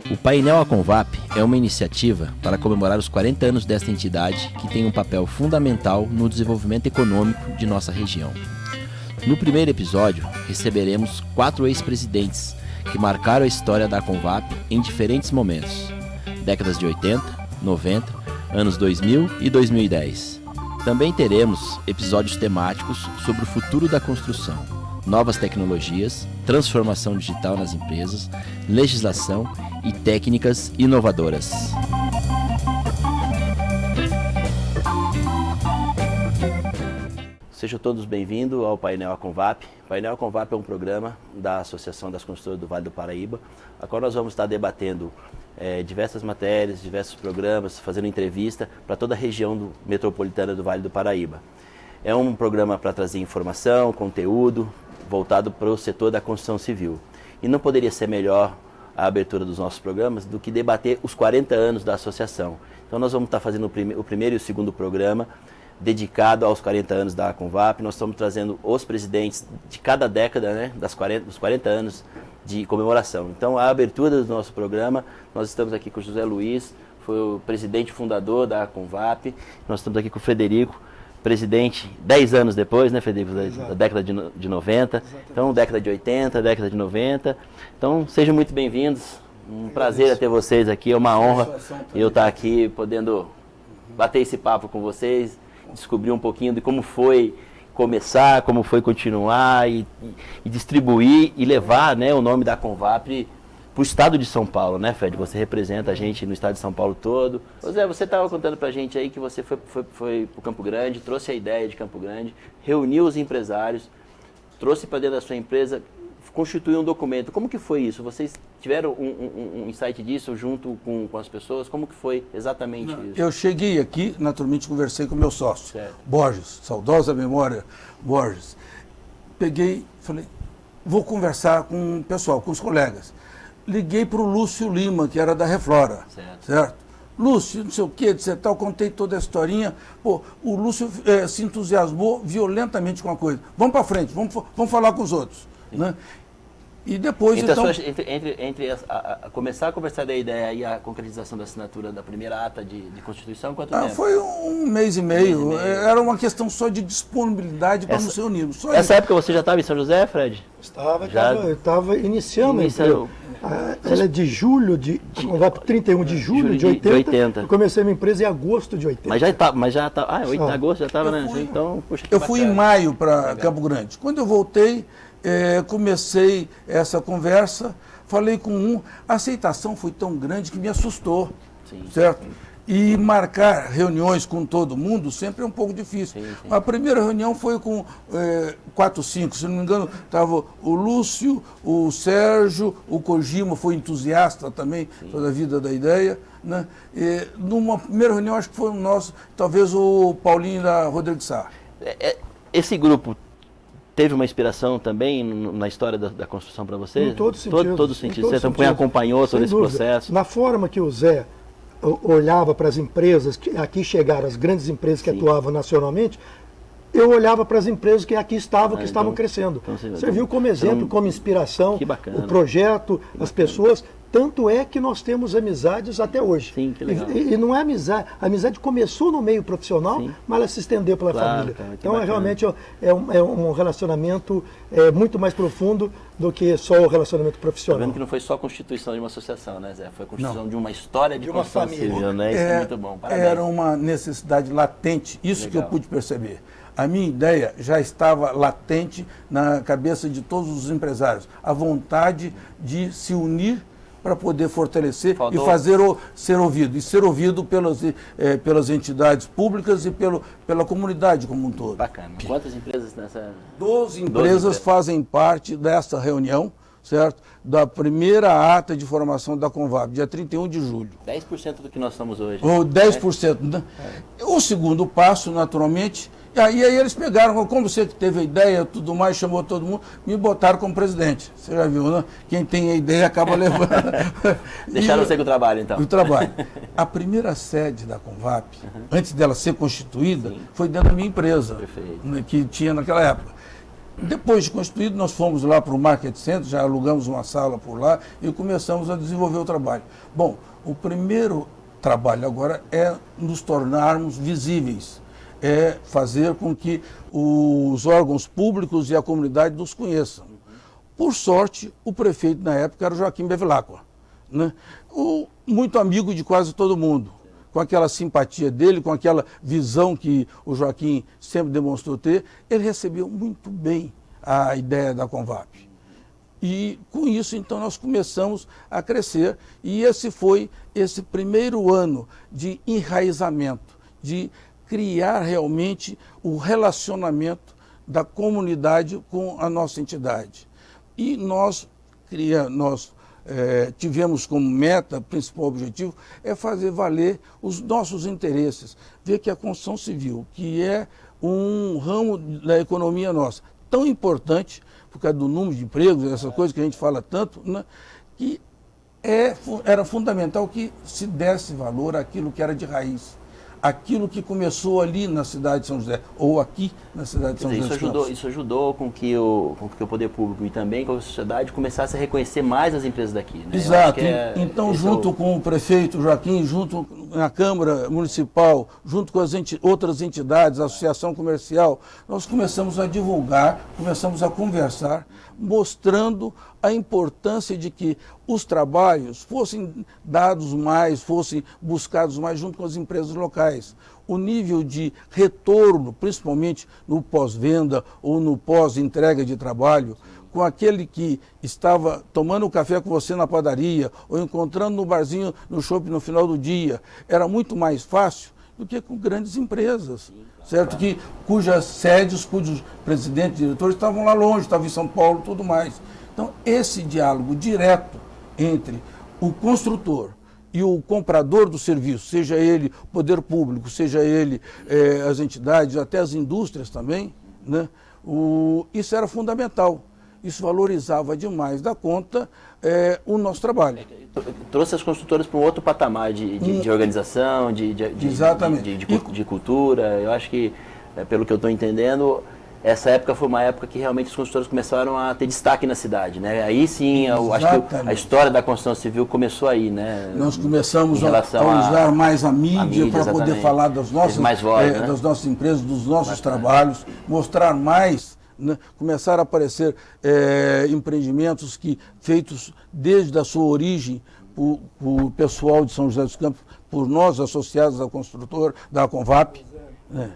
O Painel Aconvap é uma iniciativa para comemorar os 40 anos desta entidade que tem um papel fundamental no desenvolvimento econômico de nossa região. No primeiro episódio, receberemos 4 ex-presidentes que marcaram a história da Aconvap em diferentes momentos, décadas de 80, 90, anos 2000 e 2010. Também teremos episódios temáticos sobre o futuro da construção, novas tecnologias, transformação digital nas empresas, legislação e técnicas inovadoras. Sejam todos bem-vindos ao Painel Aconvap. O Painel Aconvap é um programa da Associação das Construtoras do Vale do Paraíba, a qual nós vamos estar debatendo diversas matérias, diversos programas, fazendo entrevista para toda a região metropolitana do Vale do Paraíba. É um programa para trazer informação, conteúdo, voltado para o setor da construção civil. E não poderia ser melhor a abertura dos nossos programas do que debater os 40 anos da associação. Então nós vamos estar fazendo o primeiro e o segundo programa dedicado aos 40 anos da Aconvap. Nós estamos trazendo os presidentes de cada década, né, dos 40 anos de comemoração. Então a abertura do nosso programa, nós estamos aqui com o José Luiz, foi o presidente fundador da Aconvap. Nós estamos aqui com o Frederico, presidente 10 anos depois, né, Frederico, da década de 90, exatamente. Então década de 80, década de 90, então sejam muito bem-vindos, um prazer ter vocês aqui, é uma honra eu estar aqui podendo bater esse papo com vocês, descobrir um pouquinho de como foi começar, como foi continuar e distribuir e levar, né, o nome da Aconvap para o estado de São Paulo, né, Fred? Você representa a gente no estado de São Paulo todo. José, você estava contando para a gente aí que você foi para o Campo Grande, trouxe a ideia de Campo Grande, reuniu os empresários, trouxe para dentro da sua empresa, constituiu um documento. Como que foi isso? Vocês tiveram um insight disso junto com as pessoas? Como que foi exatamente isso? Eu cheguei aqui, naturalmente conversei com o meu sócio, certo. Borges, saudosa memória, Borges. Peguei, falei, vou conversar com o pessoal, com os colegas. Liguei para o Lúcio Lima, que era da Reflora, certo? Lúcio, não sei o que, etc. Tal, contei toda a historinha. Pô, o Lúcio se entusiasmou violentamente com a coisa. Vamos para frente, vamos falar com os outros. Né? E depois, entre começar a conversar da ideia e a concretização da assinatura da primeira ata de Constituição, quanto tempo? Foi um mês e meio. Era uma questão só de disponibilidade para nos reunirmos. Essa época você já estava em São José, Fred? Estava iniciando. Ela é de julho, vai para 31 de julho de 80. Eu comecei a minha empresa em agosto de 80. Mas já tá, 8 de agosto já estava, né? Então, puxa, eu fui em maio para Campo Grande. Quando eu voltei, comecei essa conversa, falei com a aceitação foi tão grande que me assustou, certo? E marcar reuniões com todo mundo sempre é um pouco difícil. A primeira reunião foi com 4, 5, se não me engano, estava o Lúcio, o Sérgio, o Kojima foi entusiasta também toda a vida da ideia. Né? E, numa primeira reunião, acho que foi o nosso, talvez o Paulinho da Rodrigues Sá. Esse grupo teve uma inspiração também na história da construção para você? Em todo sentido. Todo sentido. Você também acompanhou todo esse processo? Na forma que o Zé olhava para as empresas, que aqui chegaram, as grandes empresas que atuavam nacionalmente, eu olhava para as empresas que aqui estavam, que estavam crescendo. Você viu como exemplo, como inspiração, o projeto, as pessoas. Tanto é que nós temos amizades até hoje. Sim, que legal. E não é amizade. A amizade começou no meio profissional, mas ela se estendeu pela família. Então, realmente é um relacionamento muito mais profundo do que só o relacionamento profissional. Está vendo que não foi só a constituição de uma associação, né, Zé? Foi a constituição de uma história de uma família. Civil, né? Isso é muito bom. Parabéns. Era uma necessidade latente, isso que eu pude perceber. A minha ideia já estava latente na cabeça de todos os empresários. A vontade de se unir para poder fortalecer e fazer ser ouvido. E ser ouvido pelas entidades públicas e pela comunidade como um todo. Bacana. Quantas empresas nessa? 12 empresas fazem parte dessa reunião, certo? Da primeira ata de formação da Aconvap, dia 31 de julho. 10% do que nós somos hoje. Ou 10%. Né? O segundo passo, naturalmente, e aí eles pegaram, como você que teve a ideia, tudo mais, chamou todo mundo, me botaram como presidente. Você já viu, né? Quem tem a ideia acaba levando. Deixaram você com o trabalho, então. O trabalho. A primeira sede da Aconvap, antes dela ser constituída, foi dentro da minha empresa, que tinha naquela época. Depois de constituído, nós fomos lá para o Market Center, já alugamos uma sala por lá e começamos a desenvolver o trabalho. Bom, o primeiro trabalho agora é nos tornarmos visíveis, é fazer com que os órgãos públicos e a comunidade nos conheçam. Por sorte, o prefeito na época era o Joaquim Bevilacqua, né? Muito amigo de quase todo mundo, com aquela simpatia dele, com aquela visão que o Joaquim sempre demonstrou ter, ele recebeu muito bem a ideia da Convap. E com isso, então, nós começamos a crescer e esse foi esse primeiro ano de enraizamento, de criar realmente o relacionamento da comunidade com a nossa entidade. E nós tivemos como meta, principal objetivo, é fazer valer os nossos interesses. Ver que a construção civil, que é um ramo da economia nossa, tão importante, por causa do número de empregos, essa coisa que a gente fala tanto, né, que era fundamental que se desse valor àquilo que era de raiz. Aquilo que começou ali na cidade de São José, ou aqui na cidade de São José. Isso ajudou com que o poder público e também com a sociedade começasse a reconhecer mais as empresas daqui. Né? Exato. Então, junto com o prefeito Joaquim, junto na Câmara Municipal, junto com as outras entidades, a Associação Comercial, nós começamos a divulgar, começamos a conversar, mostrando a importância de que os trabalhos fossem dados mais, fossem buscados mais junto com as empresas locais. O nível de retorno, principalmente no pós-venda ou no pós-entrega de trabalho, com aquele que estava tomando café com você na padaria ou encontrando no barzinho, no shopping no final do dia, era muito mais fácil do que com grandes empresas, certo? Cujas sedes, cujos presidentes e diretores estavam lá longe, estavam em São Paulo e tudo mais. Então, esse diálogo direto entre o construtor e o comprador do serviço, seja ele o poder público, seja ele as entidades, até as indústrias também, né? Isso era fundamental. Isso valorizava demais da conta o nosso trabalho. Trouxe as construtoras para um outro patamar de organização, de cultura. Eu acho que, pelo que eu estou entendendo, essa época foi uma época que realmente os construtores começaram a ter destaque na cidade, né? Aí sim, eu acho que a história da construção civil começou aí, né? Nós começamos a usar mais a mídia para poder falar das nossas empresas, dos nossos trabalhos, mostrar mais, né? Começaram a aparecer empreendimentos feitos desde a sua origem por pessoal de São José dos Campos, por nós associados ao construtor, da Convap.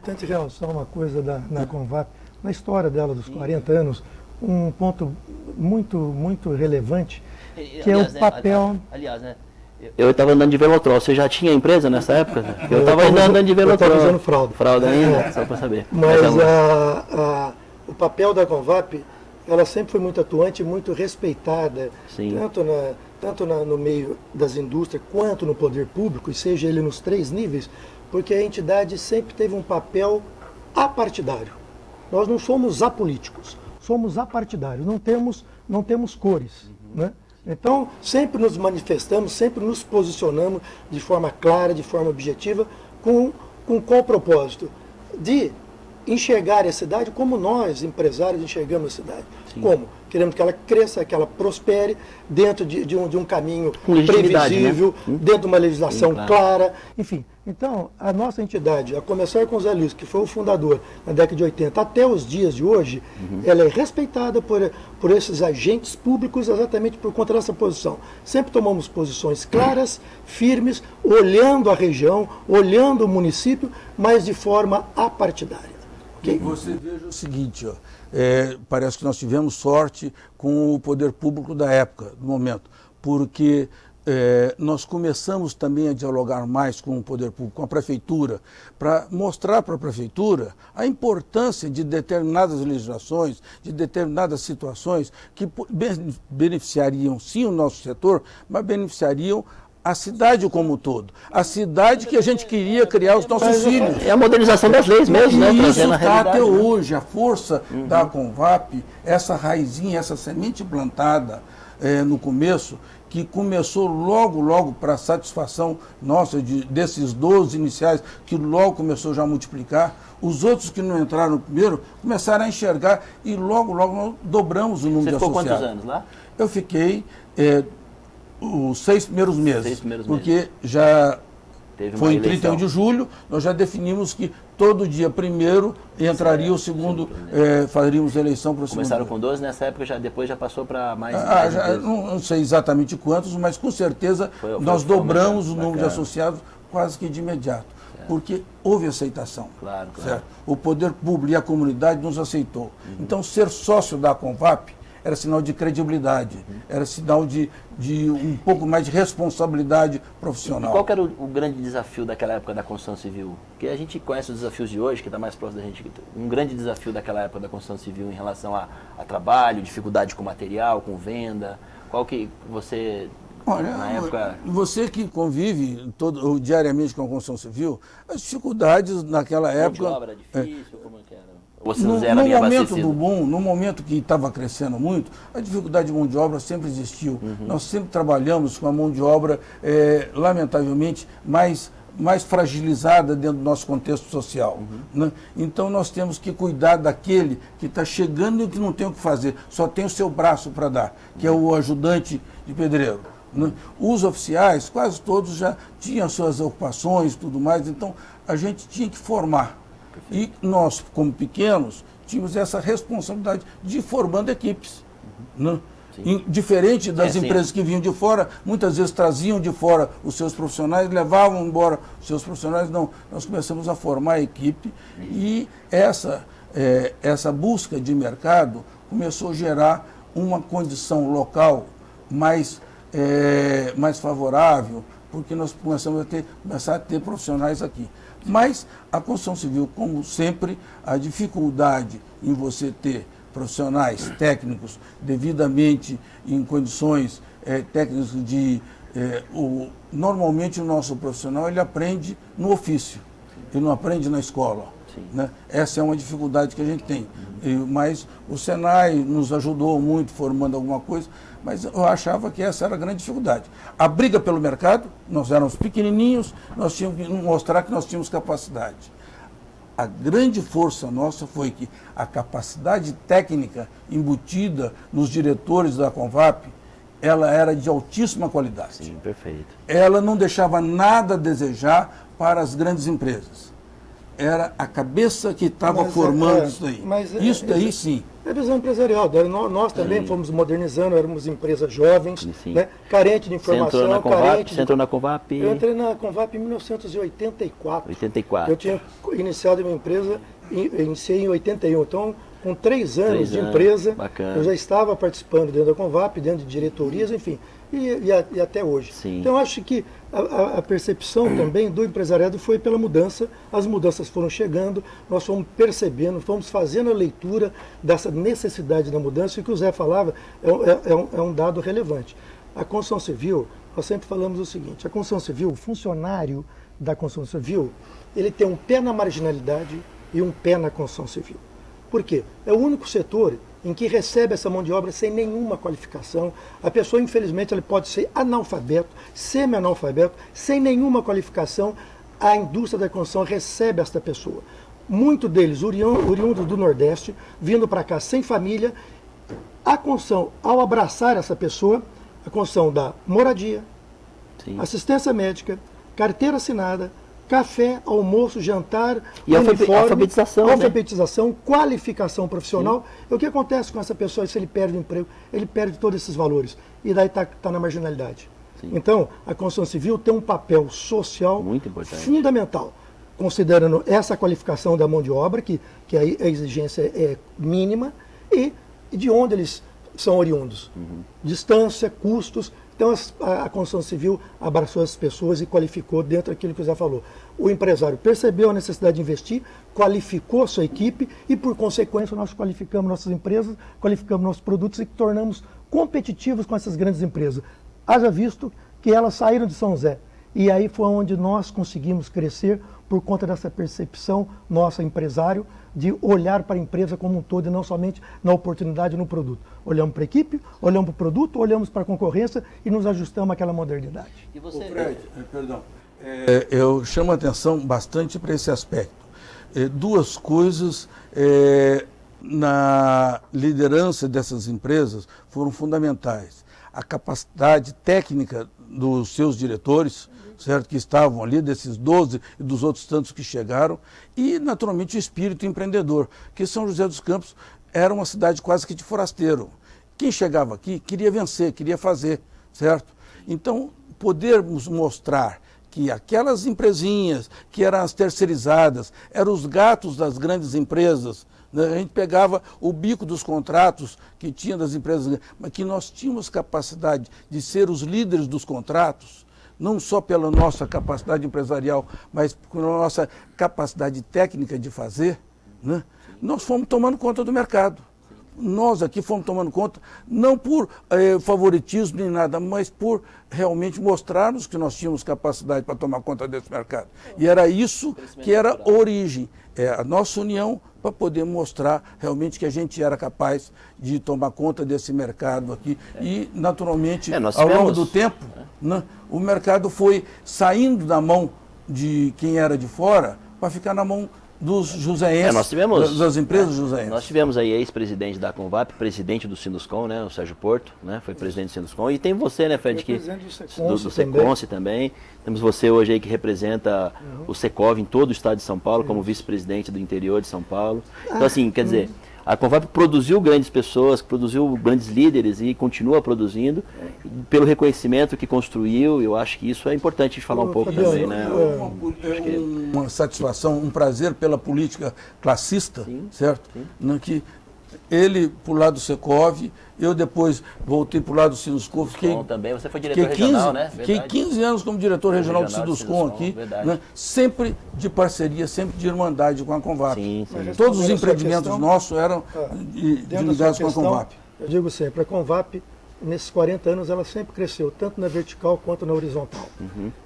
Tente realçar uma coisa na Convap. Na história dela, dos 40 anos, um ponto muito relevante, que é o papel... Aliás, né? Eu estava andando de Velotrol. Você já tinha empresa nessa época? Eu estava andando de Velotrol. Eu estava usando fralda. Fralda ainda, só para saber. Mas o papel da Convap, ela sempre foi muito atuante, muito respeitada, tanto no meio das indústrias, quanto no poder público, e seja ele nos 3 níveis, porque a entidade sempre teve um papel apartidário. Nós não somos apolíticos, somos apartidários, não temos cores, né? Então, sempre nos manifestamos, sempre nos posicionamos de forma clara, de forma objetiva, com qual propósito? De enxergar a cidade como nós, empresários, enxergamos a cidade. Sim. Como? Queremos que ela cresça, que ela prospere dentro de um caminho previsível, né? Dentro de uma legislação clara. Enfim, então, a nossa entidade, a começar com o Zé Luiz, que foi o fundador na década de 80, até os dias de hoje, ela é respeitada por esses agentes públicos exatamente por conta dessa posição. Sempre tomamos posições claras, firmes, olhando a região, olhando o município, mas de forma apartidária. Okay? Você veja o seguinte, parece que nós tivemos sorte com o poder público da época, do momento, porque nós começamos também a dialogar mais com o poder público, com a prefeitura, para mostrar para a prefeitura a importância de determinadas legislações, de determinadas situações que beneficiariam sim o nosso setor, mas beneficiariam a cidade como um todo. A cidade que a gente queria criar os nossos filhos. É a modernização das leis mesmo, né? E isso está até hoje. A força da Convap, essa raizinha, essa semente plantada no começo, que começou logo para satisfação nossa, desses 12 iniciais, que logo começou já a multiplicar. Os outros que não entraram primeiro começaram a enxergar e logo nós dobramos o número de associados. Você ficou quantos anos lá? Eu fiquei os 6 primeiros meses, 6 primeiros porque meses. Já teve foi em 31 de julho, nós já definimos que todo dia primeiro entraria o segundo, faríamos eleição para o segundo. Começaram com 12, nessa época depois já passou para mais. Não sei exatamente quantos, mas com certeza nós dobramos o número de associados quase que de imediato, porque houve aceitação. Claro. Certo? O poder público e a comunidade nos aceitou. Então, ser sócio da Convap era sinal de credibilidade, era sinal de um pouco mais de responsabilidade profissional. E qual que era o grande desafio daquela época da construção civil? Porque a gente conhece os desafios de hoje, que está mais próximo da gente. Um grande desafio daquela época da construção civil em relação a trabalho, dificuldade com material, com venda. Qual que você... Olha, na época... você que convive diariamente com a construção civil, as dificuldades naquela época... De obra difícil, como que era? No momento que estava crescendo muito, a dificuldade de mão de obra sempre existiu. Nós sempre trabalhamos com a mão de obra, lamentavelmente, mais fragilizada dentro do nosso contexto social. Né? Então nós temos que cuidar daquele que está chegando e que não tem o que fazer, só tem o seu braço para dar, que é o ajudante de pedreiro. Né? Os oficiais, quase todos já tinham suas ocupações e tudo mais, então a gente tinha que formar. E nós, como pequenos, tínhamos essa responsabilidade de ir formando equipes. Né? Diferente das empresas que vinham de fora, muitas vezes traziam de fora os seus profissionais, levavam embora os seus profissionais. Não, nós começamos a formar a equipe e essa busca de mercado começou a gerar uma condição local mais favorável, porque nós começamos começar a ter profissionais aqui. Mas a construção civil, como sempre, a dificuldade em você ter profissionais técnicos devidamente em condições técnicas normalmente o nosso profissional ele aprende no ofício, ele não aprende na escola. Né? Essa é uma dificuldade que a gente tem. Mas o Senai nos ajudou muito formando alguma coisa, mas eu achava que essa era a grande dificuldade. A briga pelo mercado, nós éramos pequenininhos, nós tínhamos que mostrar que nós tínhamos capacidade. A grande força nossa foi que a capacidade técnica embutida nos diretores da Convap, ela era de altíssima qualidade. Sim, perfeito. Ela não deixava nada a desejar para as grandes empresas. Era a cabeça que estava formando isso daí. Isso daí sim. É a visão empresarial. Nós também fomos modernizando, éramos empresas jovens, né, carente de informação. Você entrou na Convap? Eu entrei na Convap em 1984. 84. Eu tinha iniciado a minha empresa, iniciei em 81. Então, com 3 anos de empresa, bacana. Eu já estava participando dentro da Convap, dentro de diretorias, enfim. E até hoje. Sim. Então, acho que a percepção também do empresariado foi pela mudança, as mudanças foram chegando, nós fomos percebendo, fomos fazendo a leitura dessa necessidade da mudança, e o que o Zé falava é um dado relevante. A construção civil, nós sempre falamos o seguinte, a construção civil, o funcionário da construção civil, ele tem um pé na marginalidade e um pé na construção civil. Por quê? É o único setor em que recebe essa mão de obra sem nenhuma qualificação. A pessoa, infelizmente, ela pode ser analfabeto, semi-analfabeto, sem nenhuma qualificação. A indústria da construção recebe esta pessoa. Muitos deles, oriundos do Nordeste, vindo para cá sem família. A construção, ao abraçar essa pessoa, a construção da moradia, assistência médica, carteira assinada, café, almoço, jantar, e uniforme, alfabetização, né? Qualificação profissional. E o que acontece com essa pessoa se ele perde o emprego? Ele perde todos esses valores. E daí está na marginalidade. Sim. Então, a construção civil tem um papel social muito importante, fundamental, considerando essa qualificação da mão de obra, que a exigência é mínima, e de onde eles são oriundos. Distância, custos. Então, a construção civil abraçou as pessoas e qualificou dentro daquilo que o Zé falou. O empresário percebeu a necessidade de investir, qualificou a sua equipe e, por consequência, nós qualificamos nossas empresas, qualificamos nossos produtos e tornamos competitivos com essas grandes empresas. Haja visto que elas saíram de São José. E aí foi onde nós conseguimos crescer por conta dessa percepção nossa, empresário, de olhar para a empresa como um todo e não somente na oportunidade no produto. Olhamos para a equipe, olhamos para o produto, olhamos para a concorrência e nos ajustamos àquela modernidade. E você... Fred, perdão. Eu chamo a atenção bastante para esse aspecto. Duas coisas na liderança dessas empresas foram fundamentais. A capacidade técnica dos seus diretores, certo, que estavam ali, desses 12 e dos outros tantos que chegaram, e naturalmente o espírito empreendedor, que São José dos Campos era uma cidade quase que de forasteiro. Quem chegava aqui queria vencer, queria fazer, certo? Então, podermos mostrar que aquelas empresinhas que eram as terceirizadas, eram os gatos das grandes empresas, né? A gente pegava o bico dos contratos que tinha das empresas, mas que nós tínhamos capacidade de ser os líderes dos contratos, não só pela nossa capacidade empresarial, mas pela nossa capacidade técnica de fazer, né? Nós fomos tomando conta do mercado. Nós aqui fomos tomando conta, não por favoritismo nem nada, mas por realmente mostrarmos que nós tínhamos capacidade para tomar conta desse mercado. E era isso que era a origem, a nossa união para poder mostrar realmente que a gente era capaz de tomar conta desse mercado aqui. E, naturalmente, ao longo do tempo, né, o mercado foi saindo da mão de quem era de fora para ficar na mão dos joseenses, das empresas joseenses. Nós tivemos aí ex-presidente da Convap, presidente do Sinuscom, né, o Sérgio Porto, né, foi presidente do Sinuscom, e tem você, né, Fred, que do Seconce também. Temos você hoje aí que representa o Secov em todo o estado de São Paulo, como vice-presidente do interior de São Paulo. Então, assim, quer dizer, a Convap produziu grandes pessoas, produziu grandes líderes e continua produzindo pelo reconhecimento que construiu. Eu acho que isso é importante a gente falar um pouco também, né? Uma satisfação, um prazer pela política classista, sim, certo? Sim. Que ele para o lado do Secov, eu depois voltei para o lado do Sinuscom. Também, você foi diretor regional, né? Fiquei 15 anos como diretor regional do Sinuscom aqui, né? Sempre de parceria, sempre de irmandade com a Convap. Sim, sim. Todos os empreendimentos nossos eram ligados com a Convap. Eu digo sempre, a Convap, nesses 40 anos, ela sempre cresceu, tanto na vertical quanto na horizontal.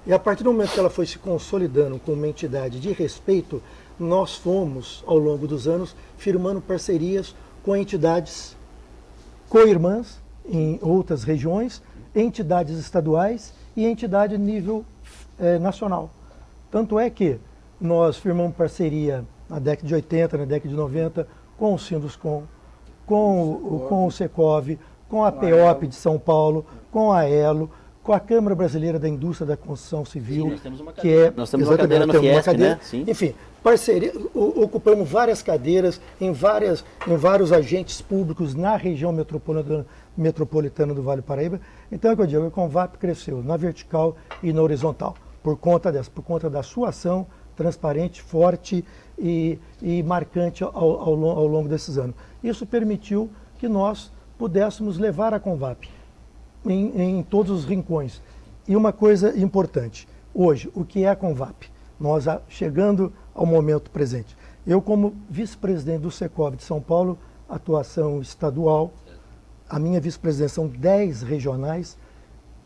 E a partir do momento que ela foi se consolidando como uma entidade de respeito, nós fomos, ao longo dos anos, firmando parcerias com entidades co-irmãs em outras regiões, entidades estaduais e entidade de nível nacional. Tanto é que nós firmamos parceria na década de 80, na década de 90, com o Sinduscom, com o Secov, com a PEOP de São Paulo, com a Elo, com a Câmara Brasileira da Indústria da Construção Civil, sim, nós temos uma cadeira, nós temos uma cadeira no Fiesp, né? Sim. Enfim, parceria, ocupamos várias cadeiras em vários agentes públicos na região metropolitana do Vale do Paraíba. Então é o que eu digo, a Convap cresceu na vertical e na horizontal, por conta da sua ação transparente, forte e marcante ao longo desses anos. Isso permitiu que nós pudéssemos levar a Convap em todos os rincões. E uma coisa importante, hoje, o que é a Convap? Nós, chegando ao momento presente, eu como vice-presidente do Secov de São Paulo, atuação estadual, a minha vice-presidência são 10 regionais,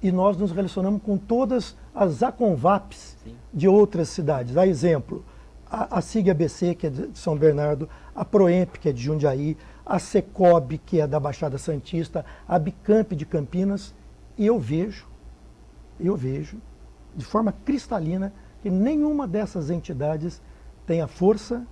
e nós nos relacionamos com todas as Aconvaps de outras cidades. A exemplo, a SIG ABC, que é de São Bernardo, a Proemp, que é de Jundiaí, a Secob, que é da Baixada Santista, a Bicamp de Campinas, e eu vejo, de forma cristalina, que nenhuma dessas entidades tem a força,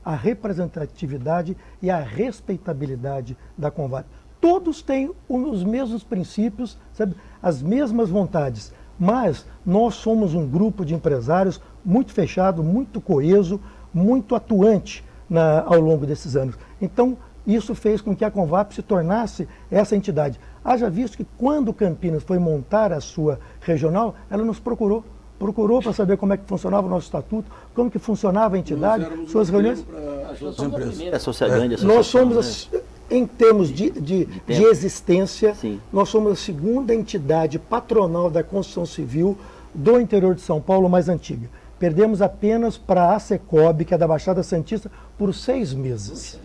a representatividade e a respeitabilidade da Convap. Todos têm os mesmos princípios, sabe, as mesmas vontades, mas nós somos um grupo de empresários muito fechado, muito coeso, muito atuante ao longo desses anos. Então, isso fez com que a Convap se tornasse essa entidade. Haja visto que quando Campinas foi montar a sua regional, ela nos procurou para saber como é que funcionava o nosso estatuto, como que funcionava a entidade, suas reuniões. Nós somos, em termos de existência, sim, nós somos a segunda entidade patronal da construção civil do interior de São Paulo mais antiga. Perdemos apenas para a Secob, que é da Baixada Santista, por 6 meses.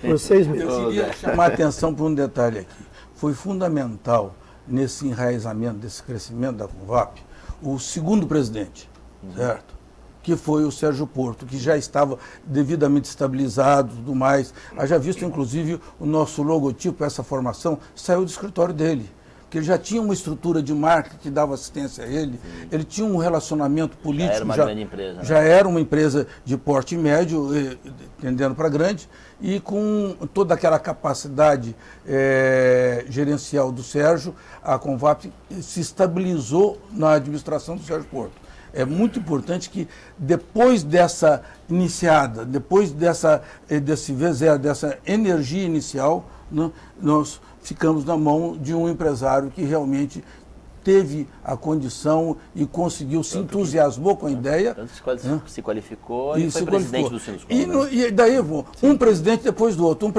Por 6 meses. Eu queria chamar a atenção para um detalhe aqui. Foi fundamental nesse enraizamento, desse crescimento da Convap, o segundo presidente, certo? que foi o Sérgio Porto, que já estava devidamente estabilizado e tudo mais. Haja visto, inclusive, o nosso logotipo, essa formação, saiu do escritório dele. Que ele já tinha uma estrutura de marketing que dava assistência a ele, ele tinha um relacionamento político. Já era uma grande empresa. Né? Já era uma empresa de porte médio, tendendo para grande, e com toda aquela capacidade gerencial do Sérgio, a Convap se estabilizou na administração do Sérgio Porto. É muito importante que depois dessa iniciada, depois dessa V0, dessa energia inicial, né, nós ficamos na mão de um empresário que realmente teve a condição e conseguiu, se entusiasmou com a ideia. Tanto se qualificou e foi presidente do Sinuscom. E daí, um presidente depois do outro,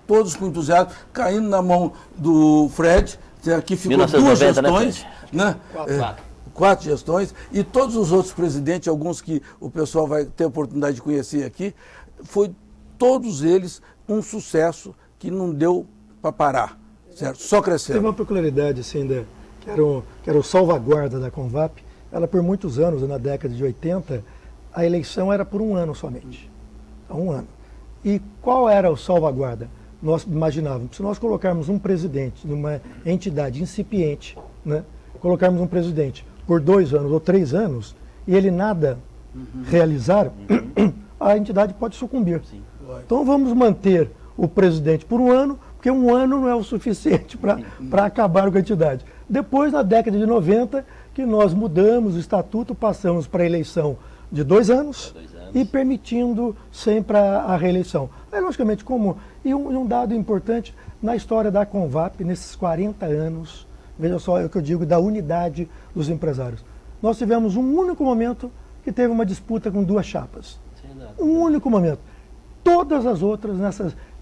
todos com entusiasmo, caindo na mão do Fred, que ficou 2 gestões, né? 4 gestões, e todos os outros presidentes, alguns que o pessoal vai ter a oportunidade de conhecer aqui, foi todos eles um sucesso que não deu para parar, certo? Só cresceu. Teve uma peculiaridade, assim, que era o salvaguarda da Convap. Ela, por muitos anos, na década de 80, a eleição era por 1 ano somente. 1 ano. E qual era o salvaguarda? Nós imaginávamos, se nós colocarmos um presidente numa entidade incipiente, né, colocarmos um presidente por 2 anos ou 3 anos, e ele nada realizar, a entidade pode sucumbir. Sim. Então vamos manter o presidente por 1 ano, porque 1 ano não é o suficiente para acabar com a entidade. Depois, na década de 90, que nós mudamos o estatuto, passamos para a eleição de 2 anos e permitindo sempre a reeleição. Aí, logicamente, e um dado importante, na história da Convap, nesses 40 anos, veja só o que eu digo da unidade dos empresários. Nós tivemos um único momento que teve uma disputa com 2 chapas. Um único momento. Todas as outras,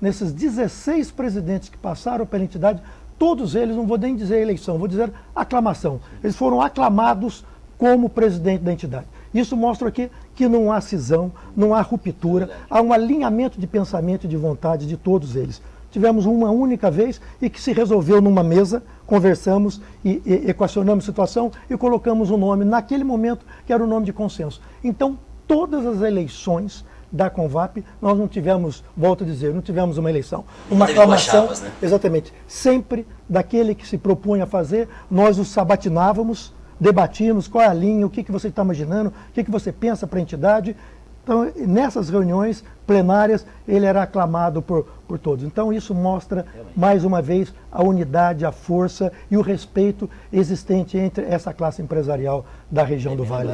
nesses 16 presidentes que passaram pela entidade, todos eles, não vou nem dizer eleição, vou dizer aclamação. Eles foram aclamados como presidente da entidade. Isso mostra aqui que não há cisão, não há ruptura, há um alinhamento de pensamento e de vontade de todos eles. Tivemos uma única vez e que se resolveu numa mesa, conversamos e equacionamos a situação e colocamos um nome naquele momento que era o nome de consenso. Então, todas as eleições da Convap, nós não tivemos, volto a dizer, não tivemos uma eleição. Uma aclamação, chapas, né? Exatamente. Sempre daquele que se propunha a fazer, nós os sabatinávamos, debatíamos qual é a linha, o que você está imaginando, o que você pensa para a entidade. Então, nessas reuniões plenárias, ele era aclamado por todos. Então, isso mostra, mais uma vez, a unidade, a força e o respeito existente entre essa classe empresarial da região do Vale.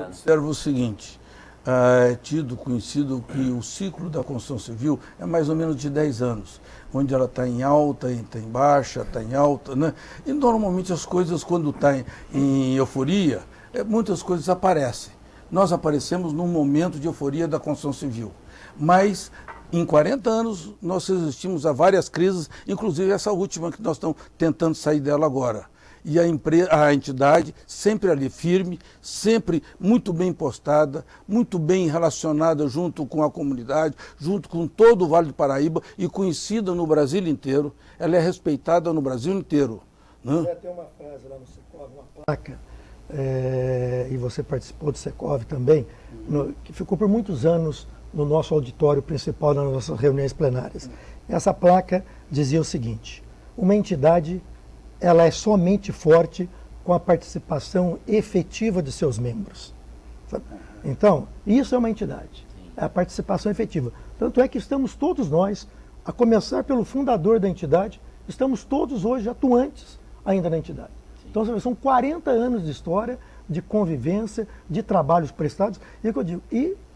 Observo o seguinte, é conhecido que o ciclo da construção civil é mais ou menos de 10 anos, onde ela está em alta, está em baixa, está em alta, né? E normalmente as coisas, quando está em euforia, muitas coisas aparecem. Nós aparecemos num momento de euforia da construção civil, mas em 40 anos nós resistimos a várias crises, inclusive essa última que nós estamos tentando sair dela agora. E a entidade sempre ali firme, sempre muito bem postada, muito bem relacionada junto com a comunidade, junto com todo o Vale do Paraíba e conhecida no Brasil inteiro. Ela é respeitada no Brasil inteiro. Né? Tem uma frase lá no Secov, uma placa, e você participou do Secov também, que ficou por muitos anos no nosso auditório principal, nas nossas reuniões plenárias. Essa placa dizia o seguinte: uma entidade, ela é somente forte com a participação efetiva de seus membros. Sabe? Então, isso é uma entidade, é a participação efetiva. Tanto é que estamos todos nós, a começar pelo fundador da entidade, estamos todos hoje atuantes ainda na entidade. Então, são 40 anos de história, de convivência, de trabalhos prestados, e é o que eu digo,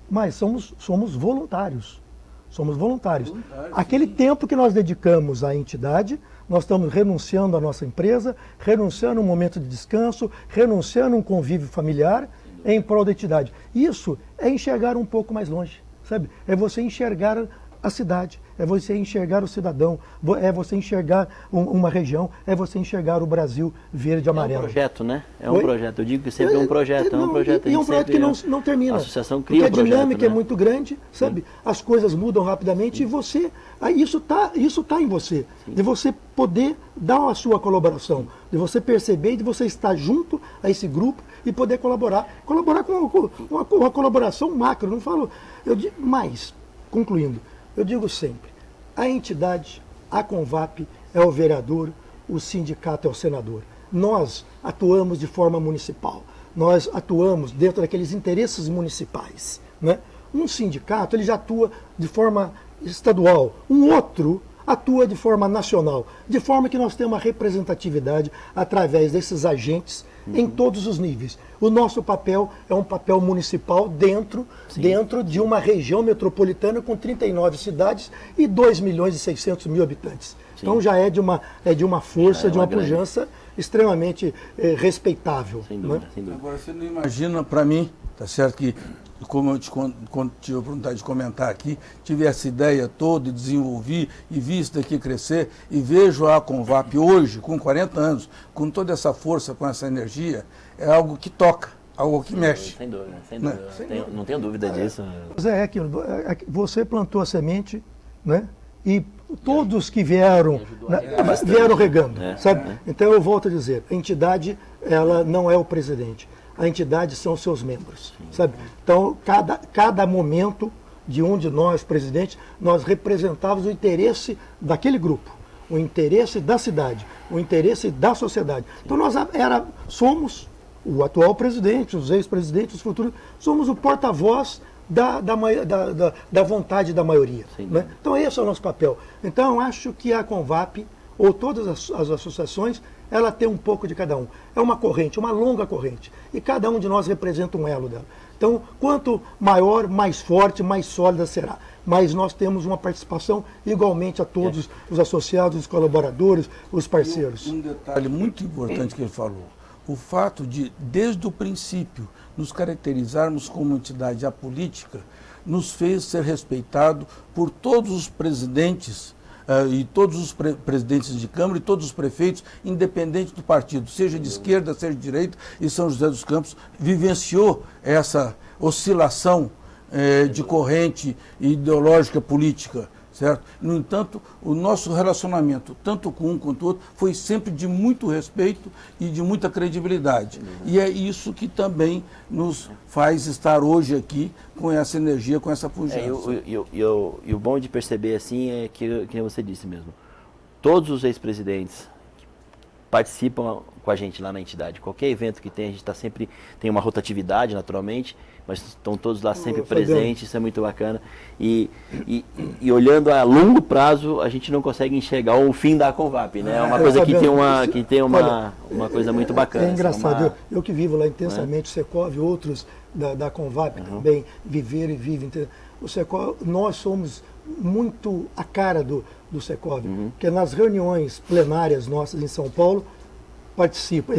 mas somos voluntários. Somos voluntários. Aquele tempo que nós dedicamos à entidade, nós estamos renunciando à nossa empresa, renunciando a um momento de descanso, renunciando a um convívio familiar em prol da entidade. Isso é enxergar um pouco mais longe, sabe? É você enxergar a cidade, é você enxergar o cidadão, é você enxergar uma região, é você enxergar o Brasil verde e amarelo. É um projeto, né? É um projeto. Eu digo que sempre é um projeto. É um projeto, e é um projeto que não termina. A associação cria porque a dinâmica é muito grande, sabe? As coisas mudam rapidamente e você... Isso tá em você. Sim. De você poder dar a sua colaboração. de você perceber e de você estar junto a esse grupo e poder colaborar com uma colaboração macro. Não falo, mas, concluindo, eu digo sempre, a entidade, a Convap é o vereador, o sindicato é o senador. Nós atuamos de forma municipal, nós atuamos dentro daqueles interesses municipais, né? Um sindicato, ele já atua de forma estadual, um outro atua de forma nacional, de forma que nós temos uma representatividade através desses agentes em todos os níveis. O nosso papel é um papel municipal dentro de uma região metropolitana com 39 cidades e 2.600.000 habitantes. Sim. Então já é de uma força, de uma pujança extremamente respeitável. Sem dúvida, né? Sem dúvida. Agora, você não imagina, para mim, tá certo que, como eu quando tive a oportunidade de comentar aqui, tive essa ideia toda e desenvolvi e vi isso daqui crescer e vejo a Convap hoje, com 40 anos, com toda essa força, com essa energia, é algo que toca, algo que mexe. Sem dúvida, sem dúvida. Não tenho dúvida disso. Zé, você plantou a semente, né? E todos que vieram, vieram regando, sabe? Então eu volto a dizer, a entidade, ela não é o presidente. A entidade são os seus membros, sabe? Então, cada momento de um de nós, presidente, nós representávamos o interesse daquele grupo, o interesse da cidade, o interesse da sociedade. Então, nós somos o atual presidente, os ex-presidentes, os futuros, somos o porta-voz da vontade da maioria. Né? Então, esse é o nosso papel. Então, eu acho que a Convap, ou todas as associações, ela tem um pouco de cada um. É uma corrente, uma longa corrente. E cada um de nós representa um elo dela. Então, quanto maior, mais forte, mais sólida será. Mas nós temos uma participação igualmente a todos os associados, os colaboradores, os parceiros. Um detalhe muito importante que ele falou. O fato de, desde o princípio, nos caracterizarmos como entidade apolítica, nos fez ser respeitado por todos os presidentes e todos os presidentes de Câmara e todos os prefeitos, independente do partido, seja de esquerda, seja de direita, e São José dos Campos vivenciou essa oscilação de corrente ideológica política, certo? No entanto, o nosso relacionamento, tanto com um quanto o outro, foi sempre de muito respeito e de muita credibilidade. E é isso que também nos faz estar hoje aqui com essa energia, com essa pujança. E o bom de perceber assim é que você disse mesmo. Todos os ex-presidentes participam com a gente lá na entidade. Qualquer evento que tem, a gente está sempre, tem uma rotatividade naturalmente, mas estão todos lá sempre presentes, isso é muito bacana. E olhando a longo prazo, a gente não consegue enxergar o fim da Convap, né? É uma coisa que tem uma coisa muito bacana. É engraçado, eu que vivo lá intensamente, o Secov e outros da Convap também viveram e vivem. O Secov, nós somos muito a cara do Secov, porque nas reuniões plenárias nossas em São Paulo, participa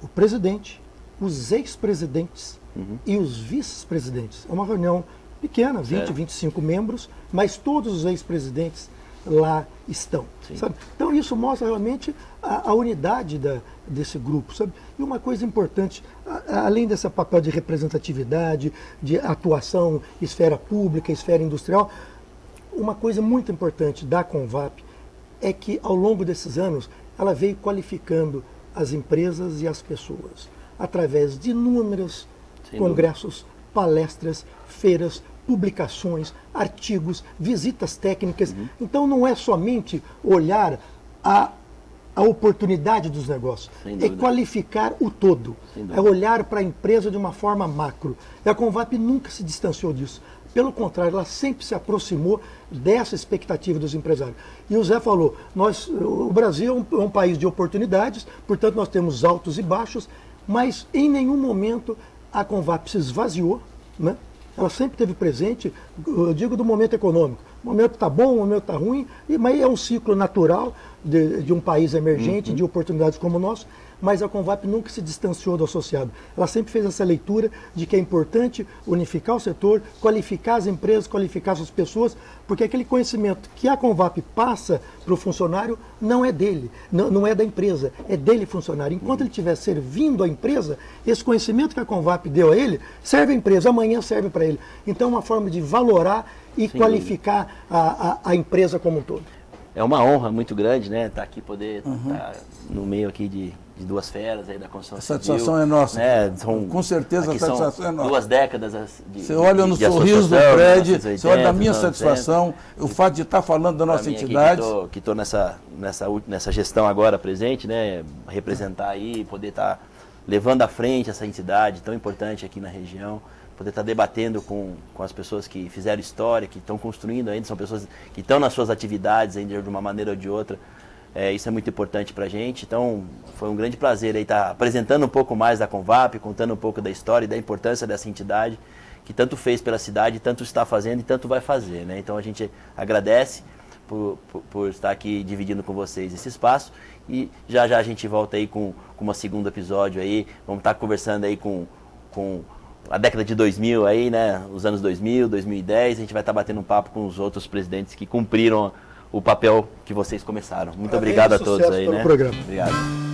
o presidente, os ex-presidentes e os vice-presidentes. É uma reunião pequena, 20, 25 membros, mas todos os ex-presidentes lá estão. Sabe? Então isso mostra realmente a unidade desse grupo. Sabe? E uma coisa importante, além desse papel de representatividade, de atuação, esfera pública, esfera industrial, uma coisa muito importante da Convap é que ao longo desses anos ela veio qualificando as empresas e as pessoas através de inúmeros congressos, palestras, feiras, publicações, artigos, visitas técnicas. Então não é somente olhar a oportunidade dos negócios, é qualificar o todo, é olhar para a empresa de uma forma macro. E a Convap nunca se distanciou disso. Pelo contrário, ela sempre se aproximou dessa expectativa dos empresários. E o Zé falou, o Brasil é um país de oportunidades, portanto nós temos altos e baixos, mas em nenhum momento a Convap se esvaziou, né? Ela sempre esteve presente, eu digo do momento econômico. O momento está bom, o momento está ruim, mas é um ciclo natural de um país emergente, de oportunidades como o nosso, mas a Convap nunca se distanciou do associado. Ela sempre fez essa leitura de que é importante unificar o setor, qualificar as empresas, qualificar as pessoas, porque aquele conhecimento que a Convap passa para o funcionário não é dele, não é da empresa, é dele funcionário. Enquanto ele estiver servindo a empresa, esse conhecimento que a Convap deu a ele, serve à empresa, amanhã serve para ele. Então é uma forma de valorar e qualificar a empresa como um todo. é uma honra muito grande, né? Estar aqui, poder estar no meio aqui de duas feras aí da construção civil. A satisfação é nossa. Né? Com certeza a satisfação é nossa. 2 décadas você olha no sorriso do prédio, você olha da minha satisfação, o fato de estar falando da nossa entidade. Que estou nessa gestão agora presente, né? Representar aí, poder estar levando à frente essa entidade tão importante aqui na região, poder estar debatendo com as pessoas que fizeram história, que estão construindo ainda, são pessoas que estão nas suas atividades ainda de uma maneira ou de outra. Isso é muito importante para a gente. Então, foi um grande prazer aí estar apresentando um pouco mais da Convap, contando um pouco da história e da importância dessa entidade, que tanto fez pela cidade, tanto está fazendo e tanto vai fazer, né? Então, a gente agradece por estar aqui dividindo com vocês esse espaço. E já a gente volta aí com uma segundo episódio aí. Vamos estar conversando aí com a década de 2000 aí, né? Os anos 2000, 2010. A gente vai estar batendo um papo com os outros presidentes que cumpriram o papel que vocês começaram. Muito obrigado a todos aí, né? Programa. Obrigado.